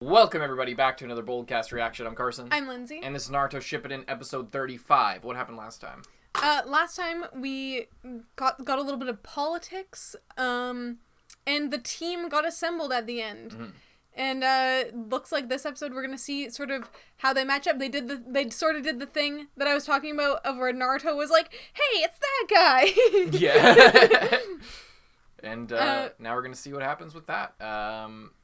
Welcome everybody back to another Boldcast reaction. I'm Carson. I'm Lindsay. And this is Naruto Shippuden episode 35. What happened last time? Last time we got a little bit of politics, and the team got assembled at the end. Mm-hmm. And looks like this episode we're gonna see sort of how they match up. They sort of did the thing that I was talking about of where Naruto was like, "Hey, it's that guy." Yeah. And now we're going to see what happens with that.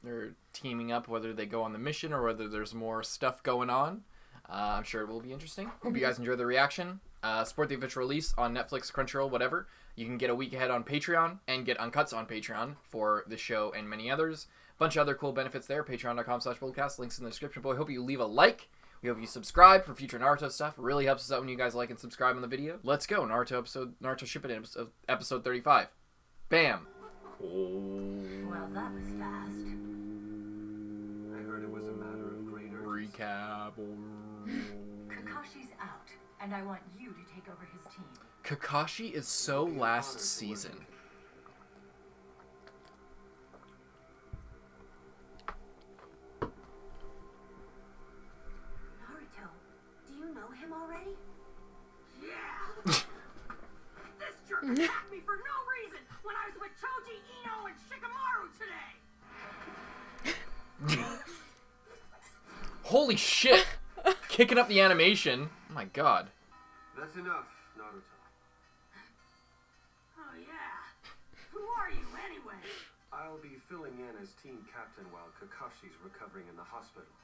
They're teaming up, whether they go on the mission or whether there's more stuff going on. I'm sure it will be interesting. Hope you guys enjoy the reaction. Support the official release on Netflix, Crunchyroll, whatever. You can get a week ahead on Patreon and get uncuts on Patreon for the show and many others. Bunch of other cool benefits there. Patreon.com/Boldcast. Links in the description below. I hope you leave a like. We hope you subscribe for future Naruto stuff. It really helps us out when you guys like and subscribe on the video. Let's go. Naruto Shippuden episode 35. Bam. Well, that was fast. I heard it was a matter of great urgency. Recap. Kakashi's out, and I want you to take over his team. Kakashi is so last season. Naruto, do you know him already? Yeah! This jerk attacked me for no reason when I was with Choji, Ino, and Shikamaru today! Holy shit! Kicking up the animation. Oh my god. That's enough, Naruto. Oh yeah? Who are you anyway? I'll be filling in as team captain while Kakashi's recovering in the hospital.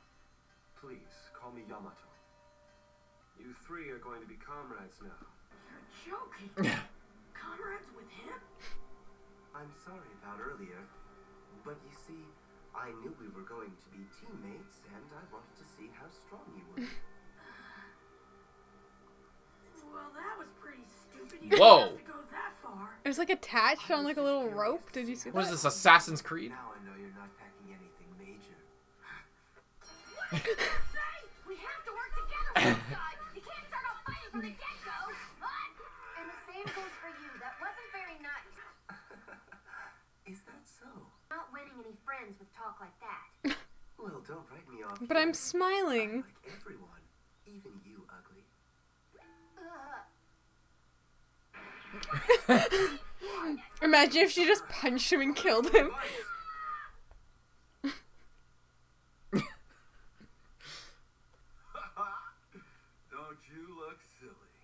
Please, call me Yamato. You three are going to be comrades now. You're joking. Comrades with him? I'm sorry about earlier, but you see, I knew we were going to be teammates, and I wanted to see how strong you were. Well, that was pretty stupid. You Whoa. didn't have to go that far. It was like attached on like a little rope. Did you see that? What is this, Assassin's Creed? Now I know you're not packing anything major. What did you say? We have to work together with this guy. You can't start off fighting from the get-go. And the same goes for you. That wasn't very nice. Is that so? Not winning any friends with talk like that. Well, don't write me off. But I'm smiling. I like everyone, even you, ugly. Imagine if she just punched him and killed him. Don't you look silly?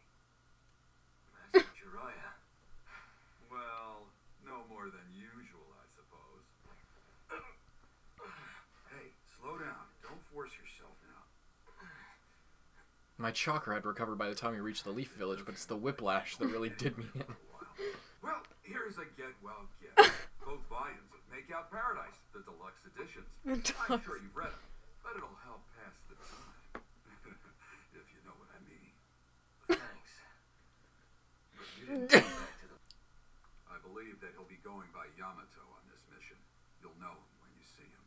Master Jiraiya. Well, no more than usual, I suppose. Hey, slow down. Don't force yourself now. My chakra had recovered by the time we reached the Leaf Village, but it's the whiplash that really did me in. Well, here's a get-well gift. Both volumes of Make Out Paradise, the deluxe editions. I'm sure you've read them, but it'll help pass the time. If you know what I mean. Thanks. But you didn't go back to the... I believe that he'll be going by Yamato on this mission. You'll know him when you see him.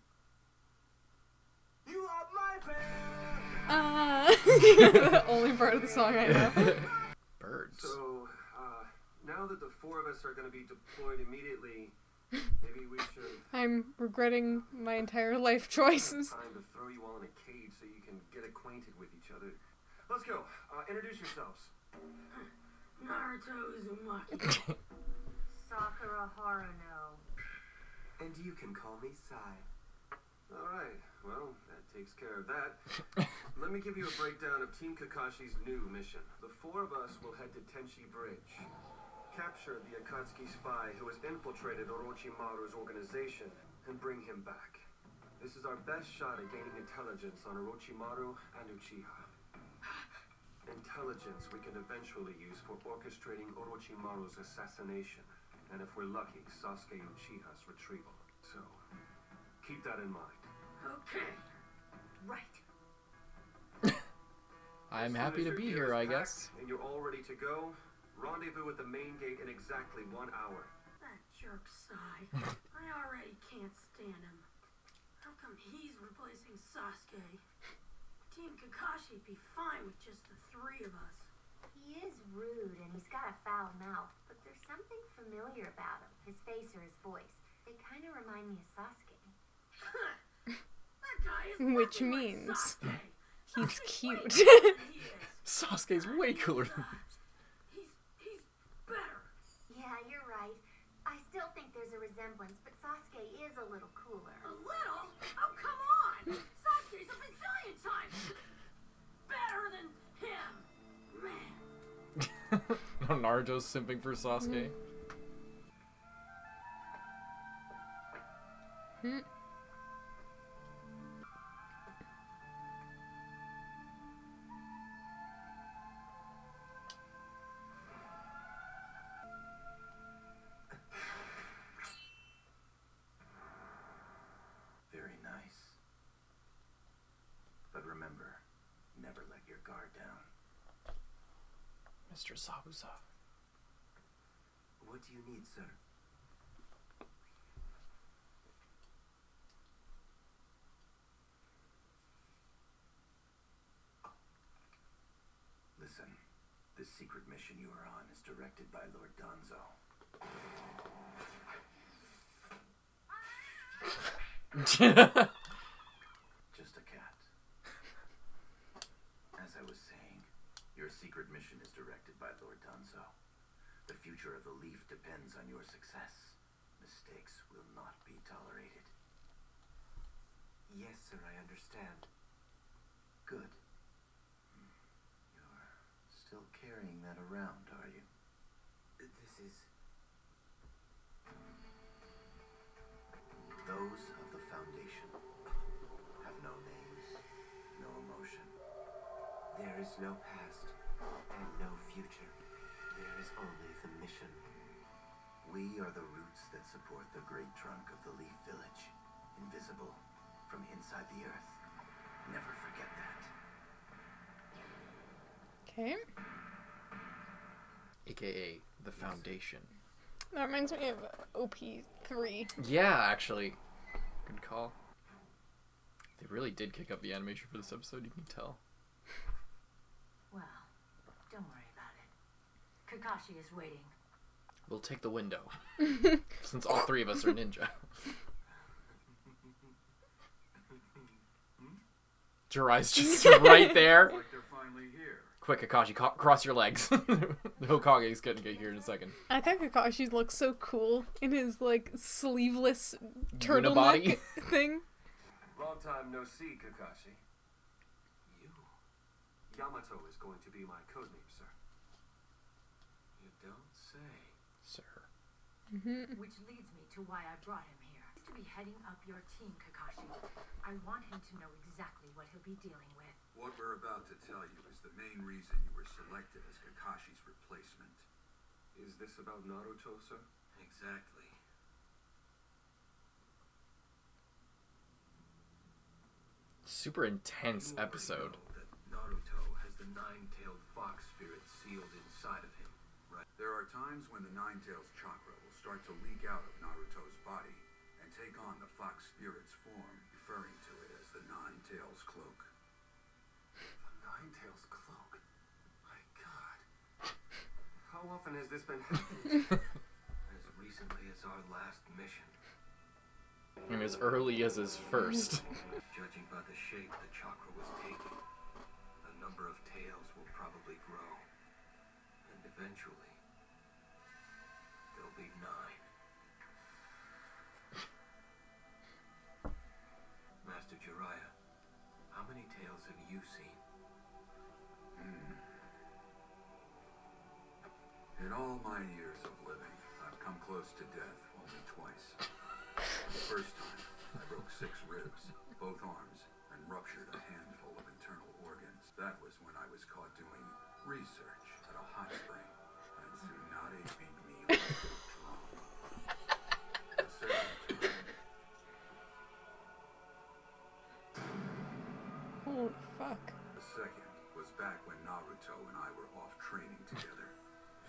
You are my fan! The only part of the song I know. Birds. So, now that the four of us are going to be deployed immediately, maybe we should... I'm regretting my entire life choices. Time to throw you all in a cage so you can get acquainted with each other. Let's go. Introduce yourselves. Naruto Uzumaki. Sakura Haruno. And you can call me Sai. All right. Well, that takes care of that. Let me give you a breakdown of Team Kakashi's new mission. The four of us will head to Tenchi Bridge. Capture the Akatsuki spy who has infiltrated Orochimaru's organization and bring him back. This is our best shot at gaining intelligence on Orochimaru and Uchiha. Intelligence we can eventually use for orchestrating Orochimaru's assassination, and if we're lucky, Sasuke Uchiha's retrieval. So, keep that in mind. Okay. Right. I'm As soon happy as to your be gear here, is I packed guess. And you're all ready to go, rendezvous at the main gate in exactly 1 hour. That jerk Sai. I already can't stand him. How come he's replacing Sasuke? Team Kakashi'd be fine with just the three of us. He is rude and he's got a foul mouth, but there's something familiar about him. His face or his voice. They kind of remind me of Sasuke. That guy guy is Which nothing like means Sasuke. he's Sasuke's cute. way cooler than he is. Sasuke's way cooler than He's better. Yeah, you're right. I still think there's a resemblance, but Sasuke is a little cooler. A little? Oh, come on! Sasuke's a bazillion times better than him. Man. Naruto's simping for Sasuke. Very nice. But remember, never let your guard down. Mr. Zabuza. What do you need, sir? Listen, this secret mission you are on is directed by Lord Danzo. Just a cat. As I was saying, your secret mission is directed by Lord Danzo. The future of the Leaf depends on your success. Mistakes will not be tolerated. Yes, sir, I understand. Good. You're still carrying that around, are you? This is... Those of the Foundation have no names, no emotion. There is no past and no future. There is only the mission. We are the roots that support the great trunk of the Leaf Village, invisible from inside the earth. Never forget that. Okay. AKA the Foundation. That reminds me of OP3. Yeah, actually. Good call. They really did kick up the animation for this episode, you can tell. Well, don't worry about it. Kakashi is waiting. We'll take the window. Since all three of us are ninja. Jiraiya's just right there. Like they're finally here. Quick, Kakashi, cross your legs. The Hokage's gonna get here in a second. I thought Kakashi looks so cool in his, like, sleeveless turtleneck Unibody. thing. Long time no see, Kakashi. You? Yamato is going to be my codename, sir. You don't say. Sir. Which leads me to why I brought him here. He's to be heading up your team, Kakashi. I want him to know exactly what he'll be dealing with. What we're about to tell you is the main reason you were selected as Kakashi's replacement. Is this about Naruto, sir? Exactly. Super intense You already episode. know that Naruto has the nine-tailed fox spirit sealed inside of him, right? There are times when the Nine-Tails chakra will start to leak out of Naruto's body and take on the fox spirit's form, referring to it as the Nine-Tails cloak. The Nine-Tails cloak. My God. How often has this been happening? As recently as our last mission. And as early as his first. Judging by the shape the chakra was taking, the number of tails will probably grow. And eventually, there'll be 9. Master Jiraiya, how many tails have you seen? In all my years of living, I've come close to death only twice. The first time, I broke 6 ribs, both arms, and ruptured a handful of internal organs. That was when I was caught doing research at a hot spring, and Tsunade made me drunk. The second time, Holy fuck. the second was back when Naruto and I were off training together,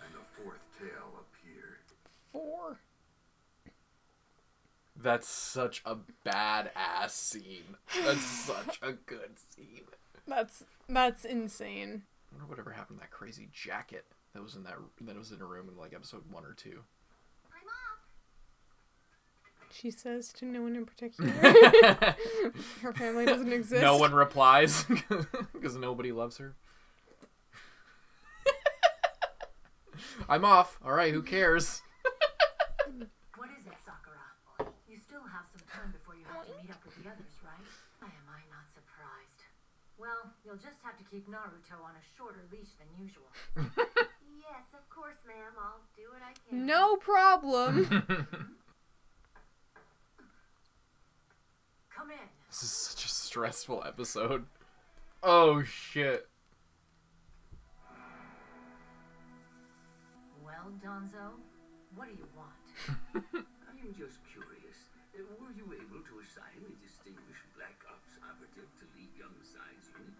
and the fourth tail appeared. 4. That's such a badass scene. That's such a good scene. That's insane. I wonder whatever happened to that crazy jacket that was in a room in like episode 1 or 2. I'm off. She says to no one in particular. Her family doesn't exist. No one replies because nobody loves her. I'm off. All right, who cares? What is it, Sakura? You still have some time before you have to meet up with the others, right? Why am I not surprised? Well, you'll just have to keep Naruto on a shorter leash than usual. Yes, of course, ma'am. I'll do what I can. No problem. Come in. This is such a stressful episode. Oh, shit. Well, Danzo, what do you want? I'm just curious. Were you able to assign a distinguished Black Ops operative to lead Young Sai's unit?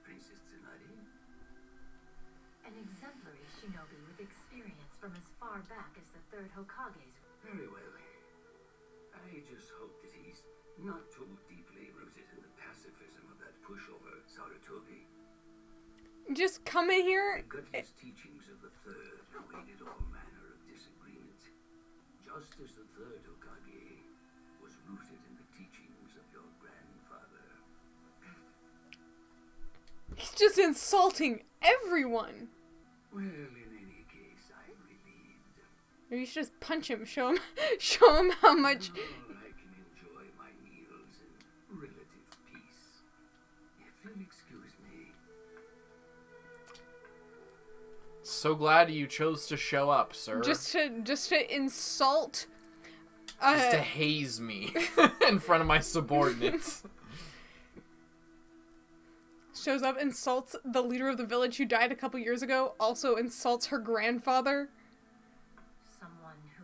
Princess Tsunade? An exemplary shinobi with experience from as far back as the third Hokage's. Very well. I just hope that he's not too deeply rooted in the pacifism of that pushover Sarutobi. Just come in here. The gutless teachings of the third avoided all manner of disagreement. Just as the third Hokage was rooted in the teachings of your grandfather. He's just insulting everyone. Well, in any case, I'm relieved. Maybe you should just punch him. Show him how much. Now I can enjoy my meals in relative peace. If you'll excuse me. So glad you chose to show up, sir. Just to insult. Just to haze me in front of my subordinates. Shows up, insults the leader of the village who died a couple years ago, also insults her grandfather. Someone who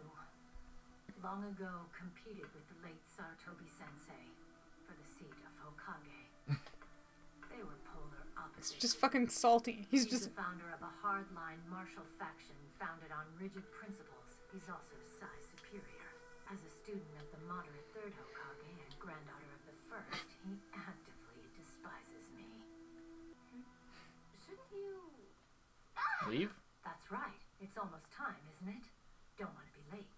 long ago competed with the late Sarutobi sensei for the seat of Hokage. They were polar It's opposites. just fucking salty. He's just. the founder of a hardline martial faction founded on rigid principles. He's also Sai superior. As a student of the moderate third Hokage and granddaughter of the first, he actively despises me. Shouldn't you... Leave? That's right. It's almost time, isn't it? Don't want to be late.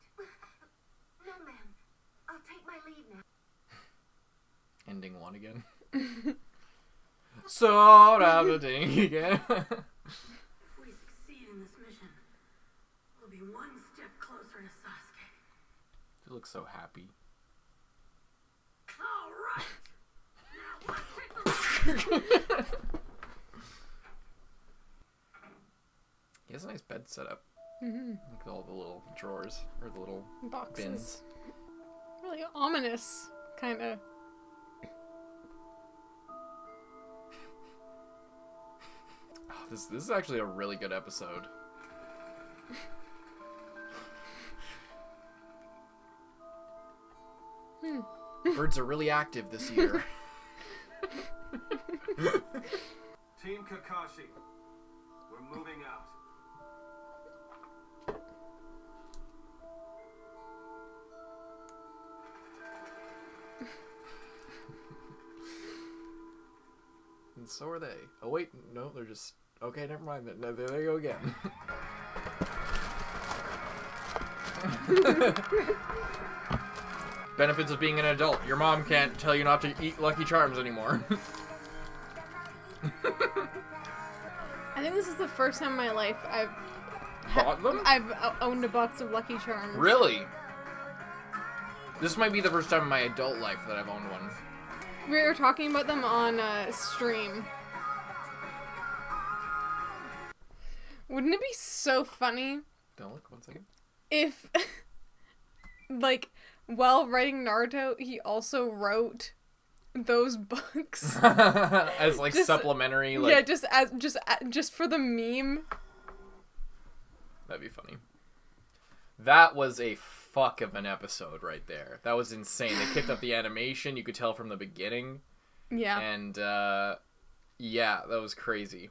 No, ma'am. I'll take my leave now. Ending one again. So happening again. If we succeed in this mission, we'll be one step closer to Sasuke. You look so happy. All right. Now let's hit the He has a nice bed set up. Mm-hmm. Like all the little drawers or the little Boxes. bins. Really ominous, kind of. Oh, this is actually a really good episode. Birds are really active this year. Team Kakashi, we're moving out. And so are they. Oh wait, no, they're just... Okay, never mind. No, there they go again. Benefits of being an adult. Your mom can't tell you not to eat Lucky Charms anymore. I think this is the first time in my life Bought them? I've owned a box of Lucky Charms. Really? This might be the first time in my adult life that I've owned one. We were talking about them on stream. Wouldn't it be so funny Don't look, 1 second. if, like, while writing Naruto, he also wrote those books? As like Just- supplementary, like... Yeah, just for the meme. That'd be funny. That was a fuck of an episode right there. That was insane. They kicked up the animation. You could tell from the beginning. Yeah. And, yeah, that was crazy.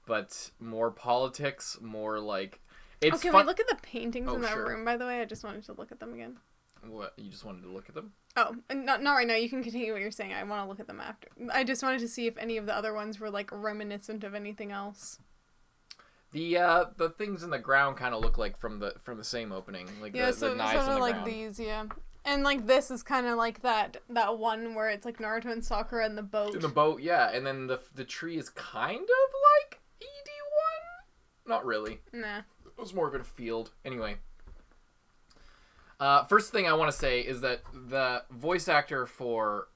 But more politics, more like... It's Can fun- we look at the paintings Oh, in that sure. room, by the way? I just wanted to look at them again. What? You just wanted to look at them? Oh, not right now. You can continue what you're saying. I want to look at them after. I just wanted to see if any of the other ones were, like, reminiscent of anything else. The things in the ground kind of look like from the same opening, like the knives in the like ground. these, yeah. And like this is kind of like that one where it's like Naruto and Sakura in the boat. In the boat, yeah. And then the tree is kind of like ED1. Not really. Nah. It was more of a field. Anyway. First thing I want to say is that the voice actor for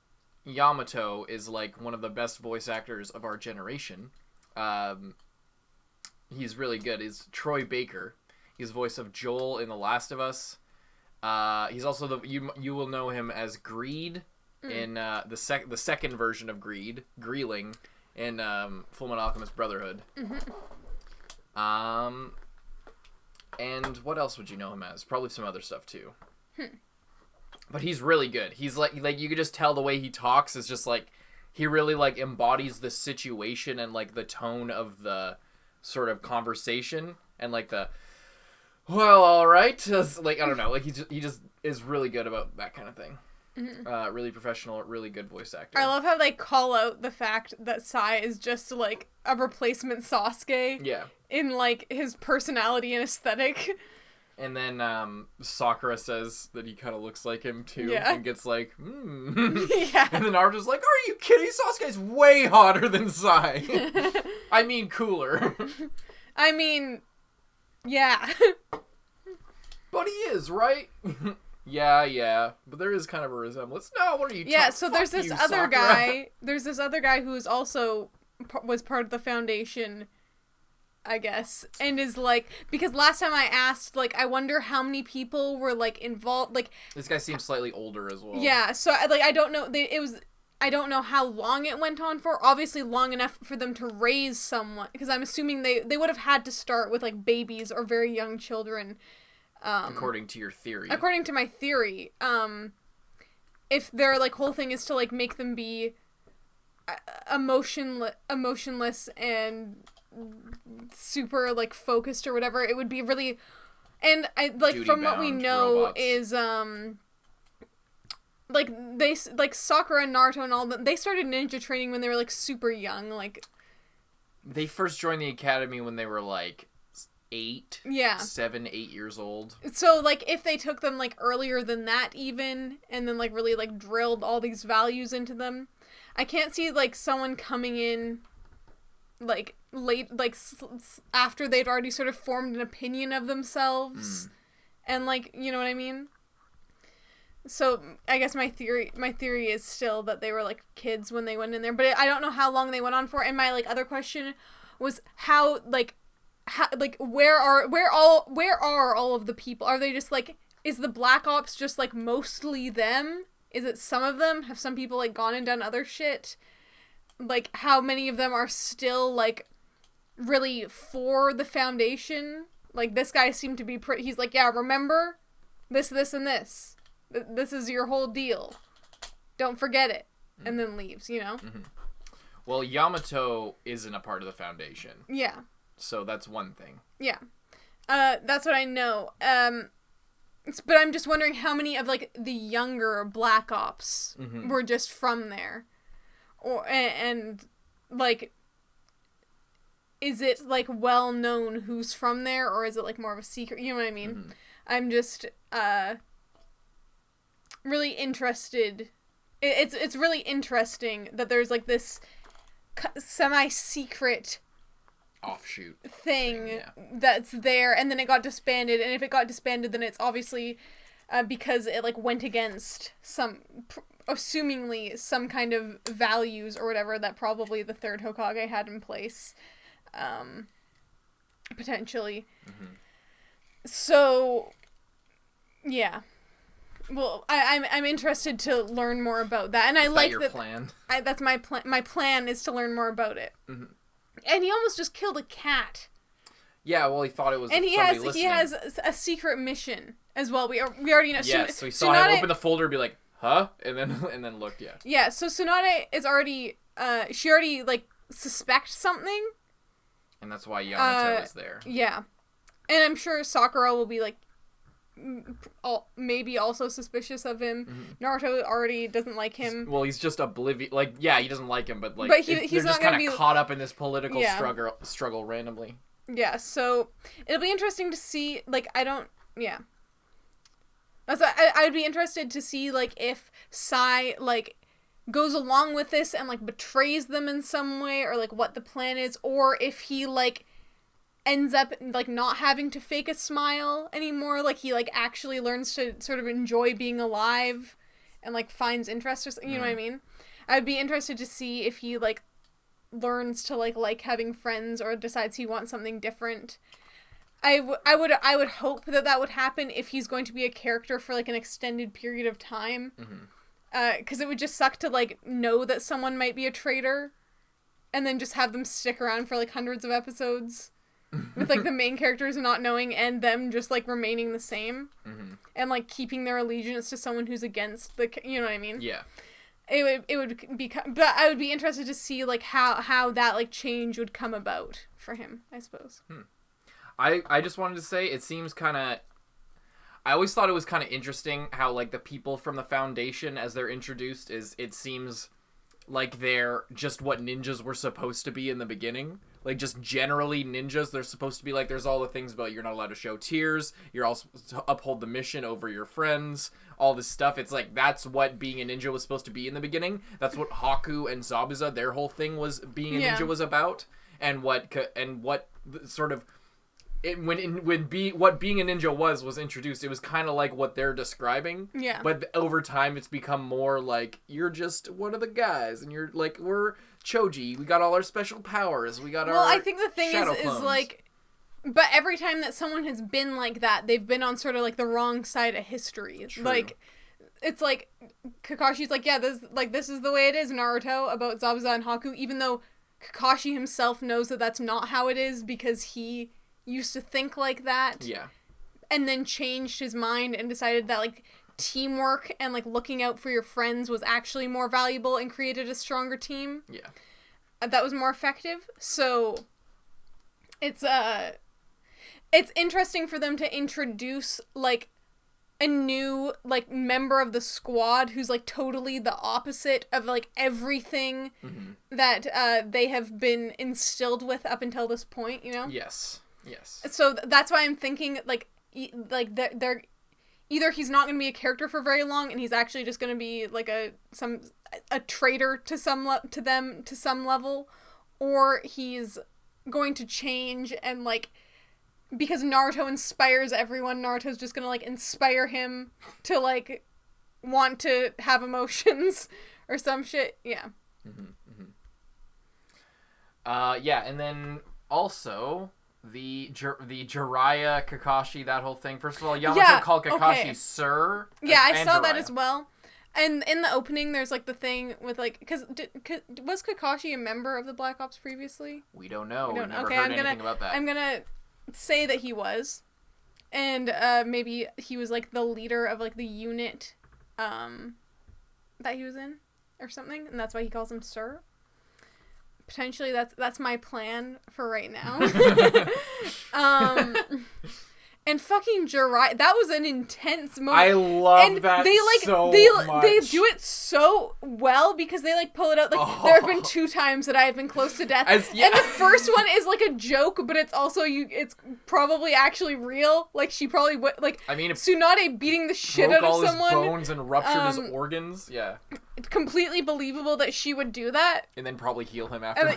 Yamato is like one of the best voice actors of our generation. He's really good. He's Troy Baker. He's the voice of Joel in The Last of Us. He's also you will know him as Greed in the second version of Greed, Greeling, in Fullmetal Alchemist Brotherhood. And what else would you know him as? Probably some other stuff too. But he's really good. He's like you could just tell the way he talks is just like he really like embodies the situation and like the tone of the sort of conversation and like the well, all right. Like I don't know, like he just is really good about that kind of thing. Really professional, really good voice actor. I love how they call out the fact that Sai is just like a replacement Sasuke. Yeah. In like his personality and aesthetic. And then Sakura says that he kind of looks like him too, and gets like, Yeah. And then Naruto's like, "Are you kidding? Sasuke's way hotter than Sai. I mean, cooler." I mean, yeah. But he is, right? Yeah. But there is kind of a resemblance. No, what are you? Yeah. So there's Fuck this you, other Sakura. guy. There's this other guy who is also was part of the Foundation, I guess, and is like, because last time I asked, like, I wonder how many people were like involved. Like, This guy seems slightly older as well. yeah. So like, I don't know. I don't know how long it went on for. Obviously, long enough for them to raise someone, because I'm assuming they would have had to start with like babies or very young children. According to your theory. According to my theory, if their like whole thing is to like make them be emotionless and super like focused or whatever, it would be really. And I like from what we know robots. is like they like Sakura and Naruto and all them, they started ninja training when they were like super young. Like they first joined the academy when they were like 8, yeah, 7, 8 years old. So like if they took them like earlier than that even, and then like really like drilled all these values into them, I can't see like someone coming in like late, like after they'd already sort of formed an opinion of themselves, and like, you know what I mean. So I guess my theory is still that they were like kids when they went in there, but I don't know how long they went on for. And my like other question was how where are all of the people? Are they just like, is the Black Ops just like mostly them? Is it some of them? Have some people like gone and done other shit? Like how many of them are still like really for the Foundation? Like this guy seemed to be he's like, yeah, remember this, and this. This is your whole deal. Don't forget it. And then leaves, you know? Mm-hmm. Well, Yamato isn't a part of the Foundation. Yeah. So that's one thing. Yeah. That's what I know. But I'm just wondering how many of, like, the younger Black Ops were just from there. And, like, is it, like, well known who's from there, or is it, like, more of a secret? You know what I mean? Mm-hmm. I'm just, really interested. It's really interesting that there's, like, this semi-secret offshoot thing that's there, and then it got disbanded, and if it got disbanded, then it's obviously because it like went against some assumingly some kind of values or whatever that probably the third Hokage had in place, potentially. So yeah, well, I'm interested to learn more about that, and I like your plan. That's my plan. My plan is to learn more about it. And he almost just killed a cat. Yeah, well, he thought it was. And he has a secret mission as well. We already know. Yes, so he saw him open the folder and be like, "Huh?" and then looked. Yeah. Yeah. So Tsunade is already. She already like suspects something. And that's why Yamato is there. Yeah, and I'm sure Sakura will be like, maybe also suspicious of him. Naruto already doesn't like him. Well, he's just oblivious. Like, yeah, he doesn't like him, but like, he's they're not just kind of caught up in this political yeah. struggle randomly. Yeah, so it'll be interesting to see, like, yeah. I would be interested to see, like, if Sai, like, goes along with this and, like, betrays them in some way, or, like, what the plan is, or if he, like, ends up, like, not having to fake a smile anymore, like, he, like, actually learns to sort of enjoy being alive and, like, finds interest, or you know what I mean? I'd be interested to see if he, like, learns to, like having friends, or decides he wants something different. I would hope that would happen if he's going to be a character for, like, an extended period of time. Because it would just suck to, like, know that someone might be a traitor and then just have them stick around for, like, hundreds of episodes with, like, the main characters not knowing and them just, like, remaining the same and, like, keeping their allegiance to someone who's against the, you know what I mean? Yeah. It would be, but I would be interested to see, like, how that, like, change would come about for him, I suppose. I just wanted to say, it seems kind of... I always thought it was kind of interesting how, like, the people from the Foundation, as they're introduced, it seems like they're just what ninjas were supposed to be in the beginning. Like, just generally ninjas, they're supposed to be, like, there's all the things about you're not allowed to show tears, you're all supposed to uphold the mission over your friends, all this stuff. It's like, that's what being a ninja was supposed to be in the beginning. That's what Haku and Zabuza, their whole thing was being a ninja was about. And what sort of... what being a ninja was introduced, it was kind of like what they're describing. Yeah. But over time, it's become more like, you're just one of the guys, and you're like, we're Choji, we got all our special powers, we got our I think the thing shadow is clones. like, but every time that someone has been like that, they've been on sort of, like, the wrong side of history. True. Like, it's like, Kakashi's like, yeah, this is the way it is, Naruto, about Zabuza and Haku, even though Kakashi himself knows that that's not how it is, because he used to think like that. Yeah. And then changed his mind and decided that, like, teamwork and, like, looking out for your friends was actually more valuable and created a stronger team. Yeah. That was more effective. So it's interesting for them to introduce, like, a new, like, member of the squad who's, like, totally the opposite of, like, everything that they have been instilled with up until this point, you know? Yes. So that's why I'm thinking, like, they're either he's not going to be a character for very long, and he's actually just going to be, like, a traitor to some level, or he's going to change and, like, because Naruto inspires everyone, Naruto's just going to, like, inspire him to, like, want to have emotions or some shit. Yeah. Yeah, and then also the Jiraiya, Kakashi, that whole thing. First of all, Yamato called Kakashi Sir. Yeah, I saw that Jiraiya. as well. And in the opening, there's, like, the thing with, like, because was Kakashi a member of the Black Ops previously? We don't know. We We've never okay, heard anything about that. I'm gonna say that he was, and maybe he was, like, the leader of, like, the unit that he was in or something, and that's why he calls him Sir. Potentially that's my plan for right now. And fucking Jiraiya, that was an intense moment. I love and that they, like, so much. They do it so well because they, like, pull it out. Like, there have been 2 times that I have been close to death. And the first one is, like, a joke, but it's also, it's probably actually real. Like, she probably would, like, I mean, Tsunade beating the shit out of someone. Broke all his bones and ruptured his organs. Yeah. Completely believable that she would do that. And then probably heal him after.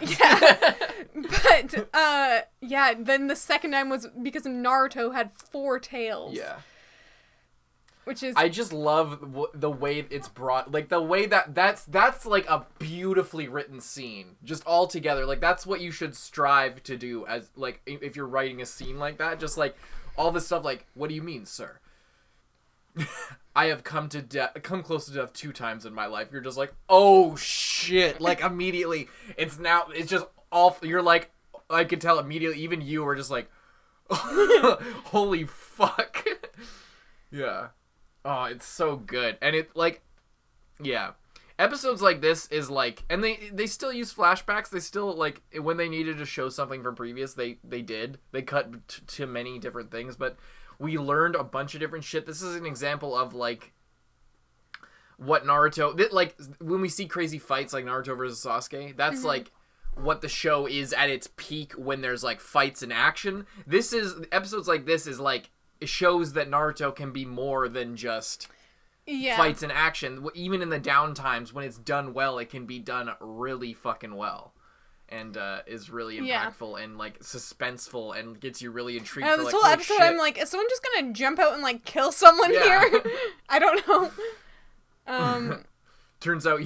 But, yeah, then the second time was because Naruto had 4 tails. Yeah. Which is... I just love the way it's brought, like, the way that's like a beautifully written scene, just all together. Like, that's what you should strive to do as, like, if you're writing a scene like that, just, like, all this stuff, like, what do you mean, sir? I have come close to death 2 times in my life. You're just like, oh shit, like, immediately, it's just all, you're like, I could tell immediately, even you were just like, holy fuck. Yeah. Oh, it's so good. And it, like, yeah. Episodes like this is like, and they still use flashbacks. They still, like, when they needed to show something from previous, they did. They cut to many different things, but we learned a bunch of different shit. This is an example of, like, what Naruto, like, when we see crazy fights like Naruto versus Sasuke, that's, like, what the show is at its peak when there's like fights and action. Episodes like this is like, it shows that Naruto can be more than just fights and action. Even in the down times, when it's done well, it can be done really fucking well. And is really impactful and like suspenseful and gets you really intrigued. For, this like, whole episode, I'm like, is someone just gonna jump out and like kill someone here? I don't know. Turns out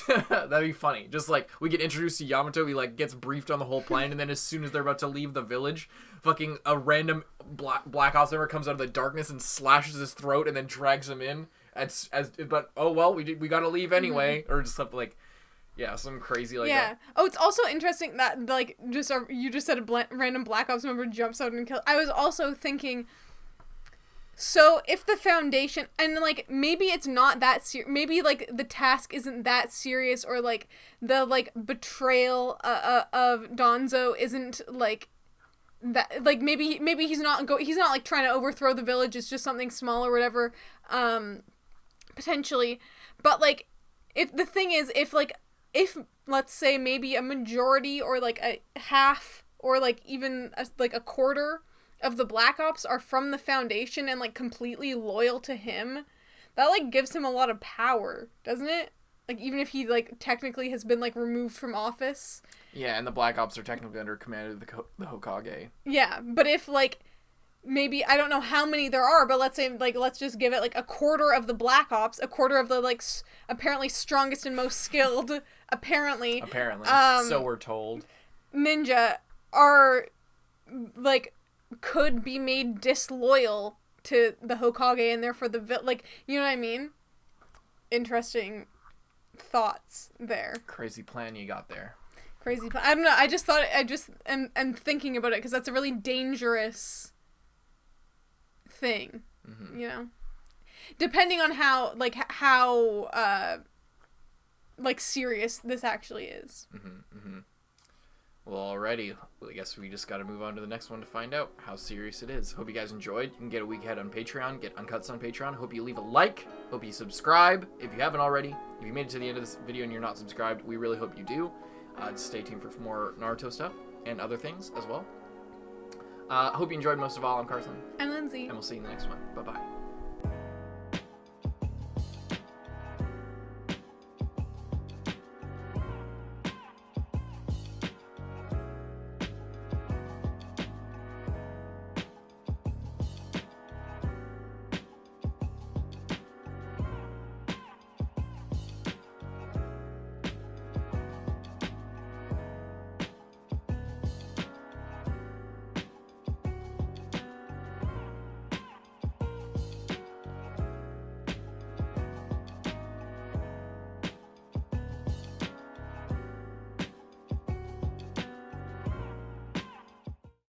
that'd be funny. Just like we get introduced to Yamato, he like gets briefed on the whole plan, and then as soon as they're about to leave the village, fucking a random Black Ops member comes out of the darkness and slashes his throat and then drags him in. But oh well, we gotta leave anyway, or just something like. Yeah, some crazy like that. Oh, it's also interesting that like you just said a random Black Ops member jumps out and kills. I was also thinking, so if the Foundation and like maybe it's not that maybe like the task isn't that serious, or like the like betrayal of Danzo isn't like that. Like maybe he's not like trying to overthrow the village. It's just something small or whatever, potentially. But like if the thing is if let's say maybe a majority or like a half or like even a quarter of the Black Ops are from the Foundation and like completely loyal to him, that like gives him a lot of power, doesn't it? Like even if he like technically has been like removed from office. Yeah, and the Black Ops are technically under command of the Hokage. Yeah, but if like maybe, I don't know how many there are, but let's say, like, let's just give it, like, a quarter of the Black Ops, a quarter of the, like, apparently strongest and most skilled, apparently, so we're told, ninja are, like, could be made disloyal to the Hokage and therefore like, you know what I mean? Interesting thoughts there. Crazy plan you got there. Crazy plan. I don't know, I just am thinking about it, because that's a really dangerous thing, you know, depending on how serious this actually is. Well, alrighty, I guess we just got to move on to the next one to find out how serious it is. Hope you guys enjoyed. You can get a week ahead on Patreon, get Uncuts on Patreon. Hope you leave a like, hope you subscribe if you haven't already. If you made it to the end of this video and you're not subscribed, we really hope you do. Stay tuned for more Naruto stuff and other things as well. Hope you enjoyed most of all. I'm Carson. I'm Lindsay. And we'll see you in the next one. Bye-bye.